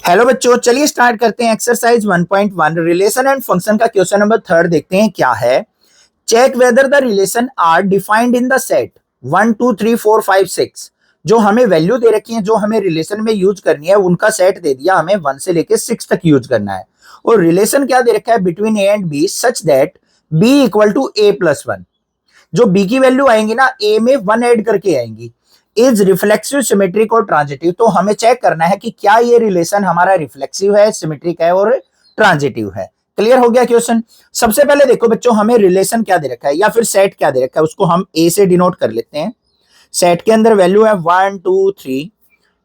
Hello बच्चों, चलिए start करते हैं एक्सरसाइज 1.1 रिलेशन एंड फंक्शन का क्वेश्चन नंबर 3 देखते हैं क्या है। Check whether the relation are defined in the set 1 2 3 4 5 6। जो हमें वैल्यू दे रखी है, जो हमें रिलेशन में यूज करनी है, उनका सेट दे दिया, हमें 1 से लेके 6 तक यूज करना है। और रिलेशन क्या दे रखा है between A and B such that B equal to A plus 1। जो बी की वैल्यू आएंगी ना, ए में 1 ऐड करके आएंगी। इज रिफ्लेक्सिव, सिमेट्रिक और ट्रांजिटिव। तो हमें चेक करना है कि क्या ये रिलेशन हमारा रिफ्लेक्सिव है, सिमेट्रिक है और ट्रांजिटिव है। क्लियर हो गया क्वेश्चन। सबसे पहले देखो बच्चों, हमें रिलेशन क्या दे रखा है या फिर सेट क्या दे रखा है, उसको हम ए से डिनोट कर लेते हैं। सेट के अंदर वैल्यू है 1 2 3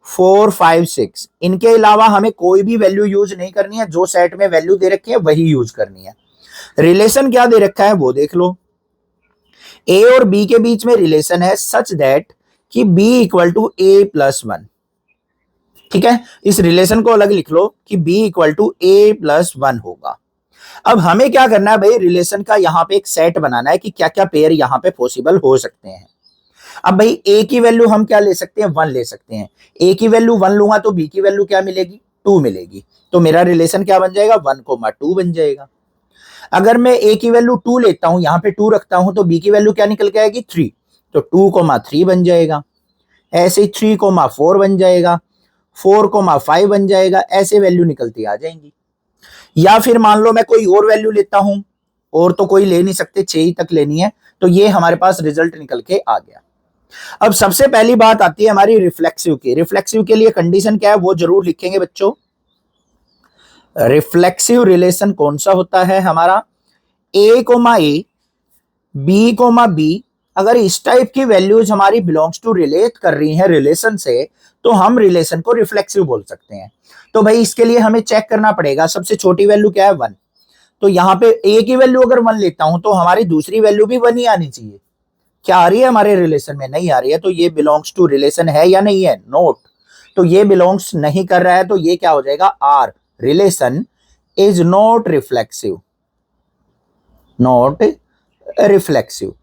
4 5 6। इनके अलावा हमें कोई भी वैल्यू यूज नहीं करनी है, जो सेट में वैल्यू दे रखी है वही यूज करनी है। रिलेशन क्या दे रखा है वो देख लो। ए और बी के बीच में रिलेशन है सच दैट कि b equal to A plus 1। ठीक है, इस रिलेशन को अलग लिख लो कि b equal to A plus 1 होगा। अब हमें क्या करना है भाई, रिलेशन का यहाँ पे एक सेट बनाना है कि क्या क्या पेयर यहाँ पे पॉसिबल हो सकते हैं। अब भाई a की वैल्यू हम क्या ले सकते हैं, 1 ले सकते हैं। a की वैल्यू 1 लूंगा तो b की वैल्यू क्या मिलेगी, 2 मिलेगी। तो मेरा रिलेशन क्या बन जाएगा, 1,2 बन जाएगा। अगर मैं a की वैल्यू 2 लेता हूं, यहाँ पे 2 रखता हूं, तो b की वैल्यू क्या निकल के आएगी, 3। तो 2,3 बन जाएगा। ऐसे 3,4 बन जाएगा, 4,5 बन जाएगा। ऐसे वैल्यू निकलती आ जाएंगी। या फिर मान लो मैं कोई और वैल्यू लेता हूं, और तो कोई ले नहीं सकते, 6 ही तक लेनी है। तो ये हमारे पास रिजल्ट निकल के आ गया। अब सबसे पहली बात आती है हमारी रिफ्लेक्सिव की। रिफ्लेक्सिव के लिए कंडीशन क्या है वो जरूर लिखेंगे बच्चों। रिफ्लेक्सिव रिलेशन कौन सा होता है हमारा, ए कोमा ए, बी कोमा बी। अगर इस टाइप की वैल्यूज हमारी बिलोंग्स टू रिलेट कर रही हैं रिलेशन से, तो हम रिलेशन को रिफ्लेक्सिव बोल सकते हैं। तो भाई इसके लिए हमें चेक करना पड़ेगा, सबसे छोटी वैल्यू क्या है, 1। तो यहाँ पे ए की वैल्यू अगर 1 लेता हूं तो हमारी दूसरी वैल्यू भी 1 ही आनी चाहिए। क्या आ रही है हमारे रिलेशन में, नहीं आ रही है। तो ये बिलोंग्स टू रिलेशन है या नहीं है, नोट। तो ये बिलोंग्स नहीं कर रहा है, तो ये क्या हो जाएगा, R. Relation is not reflexive, not reflexive.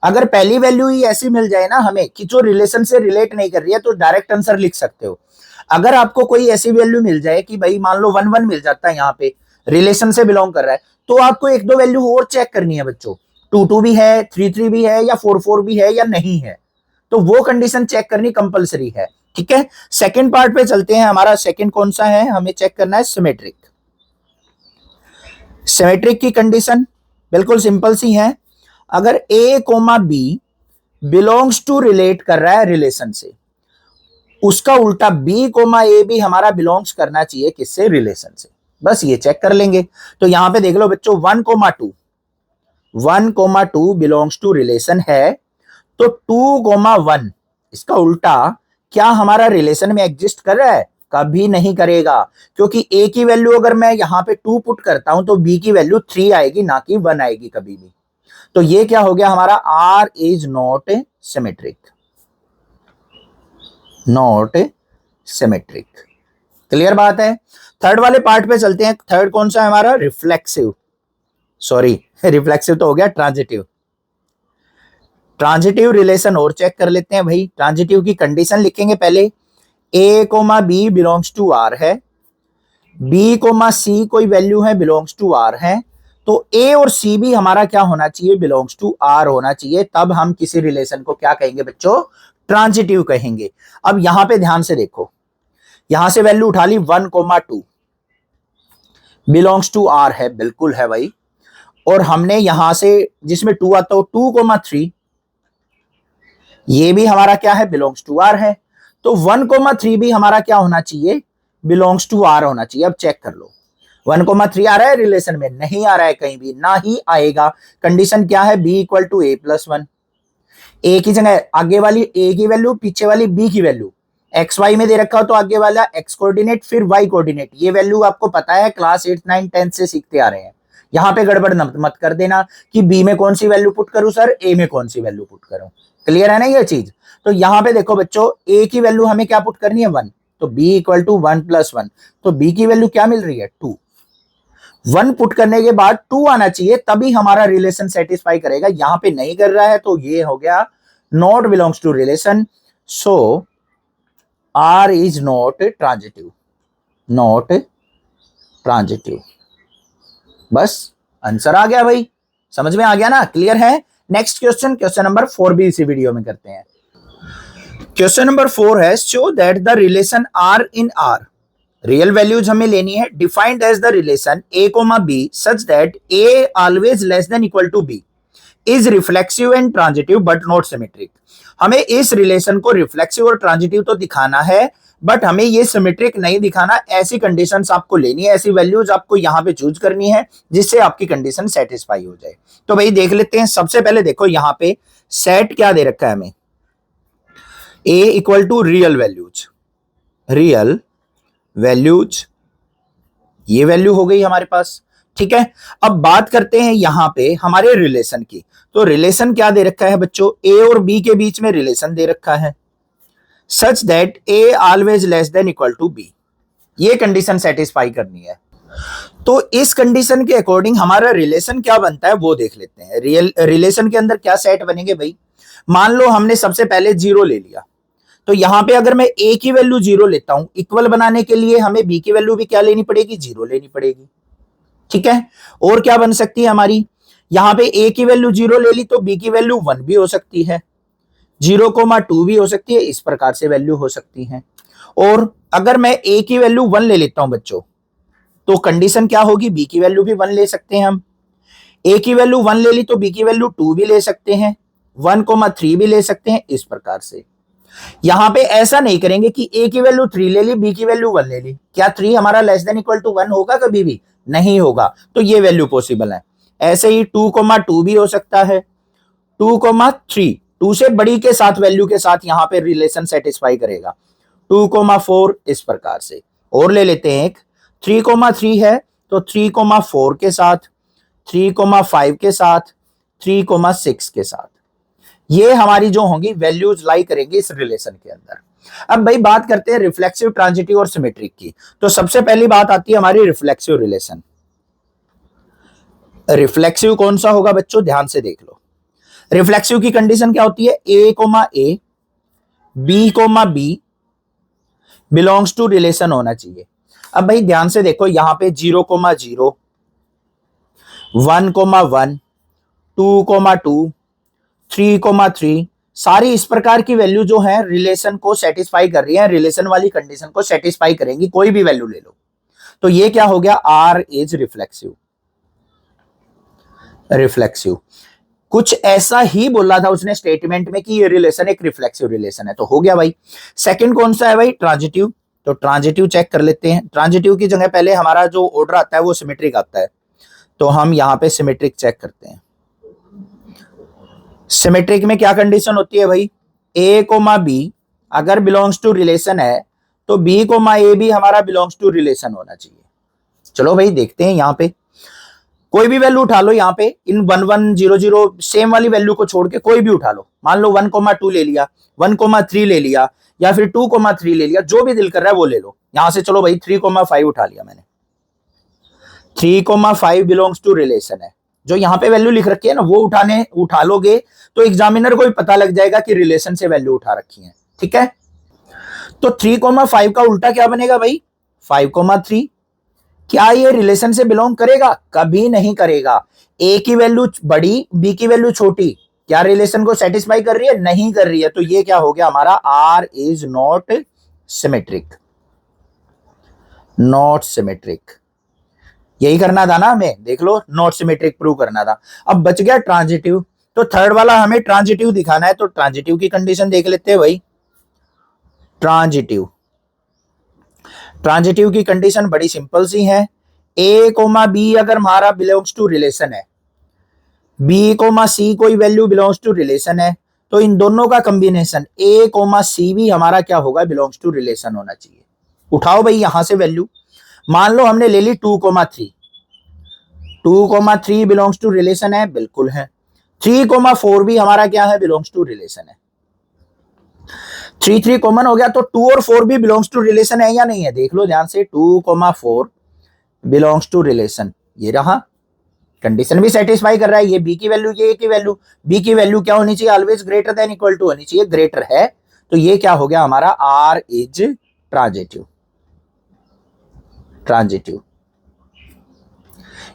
अगर पहली वैल्यू ही ऐसी मिल जाए ना हमें कि जो रिलेशन से रिलेट नहीं कर रही है, तो डायरेक्ट आंसर लिख सकते हो। अगर आपको कोई ऐसी वैल्यू मिल जाए कि भाई मान लो 1 1 मिल जाता है, यहाँ पे रिलेशन से बिलोंग कर रहा है, तो आपको एक दो वैल्यू और चेक करनी है बच्चों। 2 2 भी है, 3 3 भी है, या 4 4 भी है या नहीं है। तो वो कंडीशन चेक करनी कंपलसरी है। ठीक है, सेकेंड पार्ट पे चलते हैं। हमारा सेकेंड कौन सा है, हमें चेक करना है सिमेट्रिक। सिमेट्रिक की कंडीशन बिल्कुल सिंपल सी है। अगर A comma B belongs to relate कर रहा है रिलेशन से, उसका उल्टा बी कोमा ए भी हमारा बिलोंग्स करना चाहिए किससे, रिलेशन से। बस ये चेक कर लेंगे। तो यहां पे देख लो बच्चों, 1,2 बिलोंग्स टू रिलेशन है। तो 2,1 इसका उल्टा क्या हमारा रिलेशन में एग्जिस्ट कर रहा है, कभी नहीं करेगा। क्योंकि ए की वैल्यू अगर मैं यहां पे 2 पुट करता हूं तो बी की वैल्यू 3 आएगी, ना कि 1 आएगी कभी भी। तो ये क्या हो गया हमारा, R is not symmetric, not symmetric. Clear बात है। थर्ड वाले पार्ट पे चलते हैं। थर्ड कौन सा है हमारा, रिफ्लेक्सिव, सॉरी रिफ्लेक्सिव तो हो गया, ट्रांजिटिव। ट्रांजिटिव रिलेशन और चेक कर लेते हैं भाई। ट्रांजिटिव की कंडीशन लिखेंगे पहले। A comma B belongs to R है, बी कोमा सी कोई वैल्यू है बिलोंग्स टू आर है। तो ए और सी भी हमारा क्या होना चाहिए, बिलोंग्स टू आर होना चाहिए। तब हम किसी रिलेशन को क्या कहेंगे बच्चों, ट्रांजिटिव कहेंगे। अब यहां पे ध्यान से देखो, यहां से वैल्यू उठा ली 1,2 बिलोंग्स टू आर है, बिल्कुल है भाई। और हमने यहां से जिसमें 2 आता हो 2,3, ये भी हमारा क्या है, बिलोंग्स टू आर है। तो 1,3 भी हमारा क्या होना चाहिए, बिलोंग्स टू आर होना चाहिए। अब चेक कर लो, 1,3 आ रहा है रिलेशन में, नहीं आ रहा है कहीं भी, ना ही आएगा। कंडीशन क्या है, B equal to A plus 1। A की जगह आगे वाली ए की वैल्यू, पीछे वाली बी की वैल्यू। एक्स वाई में दे रखा हो तो आगे वाला एक्स कोऑर्डिनेट फिर वाई कोऑर्डिनेट। ये वैल्यू आपको पता है, क्लास 8 9 10 से सीखते आ रहे हैं। यहां पे गड़बड़ मत कर देना कि बी में कौन सी वैल्यू पुट करूं सर, ए में कौन सी वैल्यू पुट करूं। क्लियर है ना ये चीज। तो यहां पे देखो बच्चों, ए की वैल्यू हमें क्या पुट करनी है, 1। तो बी इक्वल टू 1 प्लस 1। तो बी की वैल्यू क्या मिल रही है, 2। 1 पुट करने के बाद 2 आना चाहिए, तभी हमारा रिलेशन सेटिस्फाई करेगा। यहां पे नहीं कर रहा है तो ये हो गया not belongs to relation. So R is not transitive. Not transitive. बस आंसर आ गया भाई, समझ में आ गया ना, क्लियर है। नेक्स्ट क्वेश्चन, क्वेश्चन नंबर 4 भी इसी वीडियो में करते हैं। क्वेश्चन नंबर 4 है show that the relation R in R, real values हमें लेनी है, defined as the relation a comma B such that a always less than equal to b is reflexive and transitive but not symmetric. हमें इस relation को reflexive और transitive तो दिखाना है, बट हमें ये सिमेट्रिक नहीं दिखाना। ऐसी कंडीशंस आपको लेनी है, ऐसी वैल्यूज आपको यहाँ पे चूज करनी है जिससे आपकी कंडीशन सेटिस्फाई हो जाए। तो भाई देख लेते हैं। सबसे पहले देखो यहाँ पे सेट क्या दे रखा है हमें, a equal to real values, real values, ये वैल्यू हो गई हमारे पास, ठीक है। अब बात करते हैं यहां पे हमारे रिलेशन की। तो रिलेशन क्या दे रखा है बच्चों, ए और बी के बीच में रिलेशन दे रखा है such that A always less than equal to B, ये कंडीशन सेटिस्फाई करनी है। तो इस कंडीशन के अकॉर्डिंग हमारा रिलेशन क्या बनता है वो देख लेते हैं। रिलेशन के अंदर क्या सेट बनेंगे भाई, मान लो हमने सबसे पहले 0 ले लिया, तो यहां पे अगर मैं a की वैल्यू 0 लेता हूं, इक्वल बनाने के लिए हमें b की वैल्यू भी क्या लेनी पड़ेगी, 0 लेनी पड़ेगी, ठीक है। और क्या बन सकती है हमारी, यहां पे a की वैल्यू 0 ले ली तो b की वैल्यू 1 भी हो सकती है, 0,2 भी हो सकती है, इस प्रकार से वैल्यू हो सकती है। और अगर मैं a की वैल्यू 1 ले लेता हूं बच्चों, तो कंडीशन क्या होगी, b की वैल्यू भी 1 ले सकते हैं हम। a की वैल्यू 1 ले ली तो b की वैल्यू 2 भी ले सकते हैं, 1,3 भी ले सकते हैं, इस प्रकार से। यहां पे ऐसा नहीं करेंगे कि a की वैल्यू 3 ले ली, b की वैल्यू 1 ले ली, क्या 3 हमारा लेस देन इक्वल टू 1 होगा, कभी भी नहीं होगा, तो ये वैल्यू पॉसिबल है। ऐसे ही 2,2 भी हो सकता है, 2,3 2 से बड़ी के साथ वैल्यू के साथ यहां पे रिलेशन सेटिस्फाई करेगा, 2,4 इस प्रकार से। और ले लेते हैं एक 3,3 है तो 3,4 के साथ, 3,5 के साथ, 3,6 के साथ, ये हमारी जो होंगी वैल्यूज लाई करेंगे इस रिलेशन के अंदर। अब भाई बात करते हैं रिफ्लेक्सिव, ट्रांजिटिव और सिमेट्रिक की। तो सबसे पहली बात आती है हमारी रिफ्लेक्सिव रिलेशन। रिफ्लेक्सिव कौन सा होगा बच्चों, ध्यान से देख लो। रिफ्लेक्सिव की कंडीशन क्या होती है, a, b, belongs to relation होना चाहिए। अब भाई ध्यान से देखो, यहां पे 0,0, 1,1, 2,2, 3,3 सारी इस प्रकार की वैल्यू जो है रिलेशन को सेटिस्फाई कर रही है, रिलेशन वाली कंडीशन को सेटिस्फाई करेंगी, कोई भी वैल्यू ले लो। तो ये क्या हो गया, आर इज रिफ्लेक्सिव। रिफ्लेक्सिव कुछ ऐसा ही बोला था उसने स्टेटमेंट में कि ये रिलेशन एक रिफ्लेक्सिव रिलेशन है, तो हो गया भाई। सेकंड कौन सा है भाई, ट्रांजिटिव। तो ट्रांजिटिव चेक कर लेते हैं। ट्रांजिटिव की जगह पहले हमारा जो ऑर्डर आता है वो सिमेट्रिक आता है, तो हम यहां पे सिमेट्रिक चेक करते हैं। सिमेट्रिक में क्या कंडीशन होती है भाई, a, b अगर बिलोंग्स टू रिलेशन है तो b, a भी हमारा बिलोंग्स टू रिलेशन होना चाहिए। चलो भाई देखते हैं, यहां पे कोई भी वैल्यू उठा लो, यहाँ पे इन 1, 1, 0, 0 सेम वाली वैल्यू को छोड़ के कोई भी उठा लो। मान लो 1,2 ले लिया, 1,3 ले लिया, या फिर 2,3 ले लिया, जो भी दिल कर रहा है वो ले लो। यहां से चलो भाई 3,5 उठा लिया मैंने, 3,5 बिलोंग्स टू रिलेशन है। जो यहाँ पे वैल्यू लिख रखी है ना वो उठा लोगे तो एग्जामिनर को भी पता लग जाएगा कि रिलेशन से वैल्यू उठा रखी है, ठीक है। तो 3,5 का उल्टा क्या बनेगा भाई, 5,3। क्या ये रिलेशन से बिलोंग करेगा, कभी नहीं करेगा। ए की वैल्यू बड़ी, बी की वैल्यू छोटी, क्या रिलेशन को सेटिस्फाई कर रही है, नहीं कर रही है। तो ये क्या हो गया हमारा, R is not symmetric, not symmetric. यही करना था ना हमें, देख लो, नॉट सिमेट्रिक प्रूव करना था। अब बच गया ट्रांजिटिव, तो थर्ड वाला हमें ट्रांजिटिव दिखाना है, तो ट्रांजिटिव की कंडीशन देख लेते हैं भाई। ट्रांजिटिव ट्रांजिटिव की कंडीशन बड़ी सिंपल सी है, a, b अगर हमारा बिलोंग्स टू रिलेशन है, b, c कोई वैल्यू बिलोंग्स टू रिलेशन है, तो इन दोनों का कॉम्बिनेशन a, c भी हमारा क्या होगा, बिलोंग्स टू रिलेशन होना चाहिए। उठाओ भाई यहां से वैल्यू, मान लो हमने ले ली 2,3, 2,3 बिलोंग्स टू रिलेशन है, बिल्कुल है। 3,4 भी हमारा क्या है, बिलोंग्स टू रिलेशन है। 3 कॉमन हो गया, तो 2 और 4 भी बिलोंग्स टू रिलेशन है या नहीं है, देख लो ध्यान से, 2,4 बिलोंग्स टू रिलेशन, ये रहा। कंडीशन भी सेटिस्फाई कर रहा है, ये बी की वैल्यू, ये ए की वैल्यू, बी की वैल्यू क्या होनी चाहिए, always greater than equal to होनी चाहिए, ग्रेटर है, तो ये क्या हो गया हमारा, आर इज ट्रांजिटिव। ट्रांजिटिव,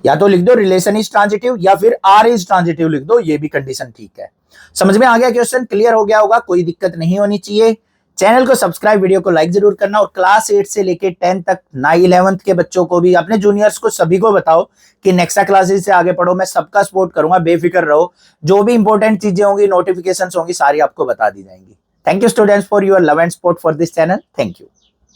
या तो लिख दो रिलेशन इज ट्रांजिटिव या फिर आर इज ट्रांजिटिव लिख दो, ये भी कंडीशन ठीक है। समझ में आ गया, क्वेश्चन क्लियर हो गया होगा, कोई दिक्कत नहीं होनी चाहिए। चैनल को सब्सक्राइब, वीडियो को लाइक जरूर करना, और क्लास 8 से लेके 10 तक 9-11 के बच्चों को भी, अपने जूनियर्स को सभी को बताओ कि नेक्सा क्लासेस से आगे पढ़ो। मैं सबका सपोर्ट करूंगा, बेफिक्र रहो। जो भी इंपॉर्टेंट चीजें होंगी, नोटिफिकेशंस होंगी, सारी आपको बता दी जाएंगी। Thank you students for your love and support for this channel. Thank you.